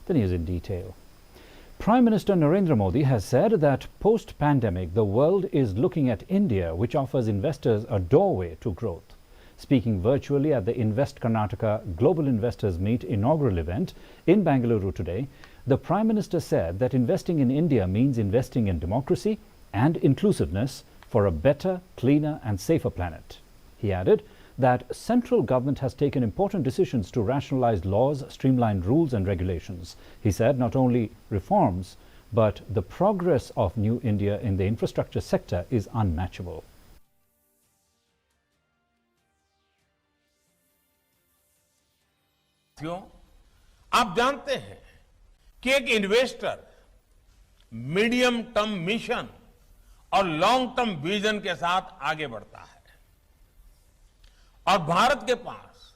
The news in detail. Prime Minister Narendra Modi has said that post-pandemic, the world is looking at India, which offers investors a doorway to growth. Speaking virtually at the Invest Karnataka Global Investors Meet inaugural event in Bangalore today, the Prime Minister said that investing in India means investing in democracy and inclusiveness for a better, cleaner and safer planet. He added that central government has taken important decisions to rationalize laws, streamline rules and regulations. He said not only reforms, but the progress of New India in the infrastructure sector is unmatchable. आप जानते हैं कि एक investor medium term mission और long term vision के साथ आगे बढ़ता है और भारत के पास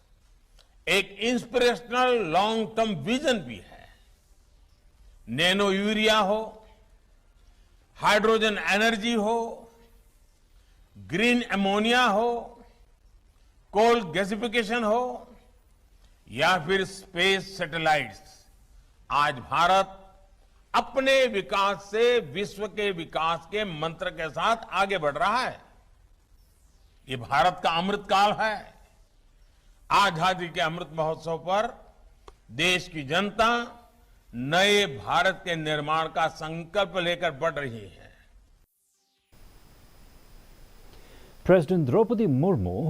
एक इंस्पिरेशनल लॉन्ग टर्म विजन भी है। नैनो यूरिया हो, हाइड्रोजन एनर्जी हो, ग्रीन एमोनिया हो, कोल गैसिफिकेशन हो या फिर स्पेस सैटेलाइट्स, आज भारत अपने विकास से विश्व के विकास के मंत्र के साथ आगे बढ़ रहा है। ये भारत का अमृतकाल है। आजादी के अमृत महोत्सव पर देश की जनता नए भारत के निर्माण का संकल्प लेकर बढ़ रही है। President Draupadi Murmu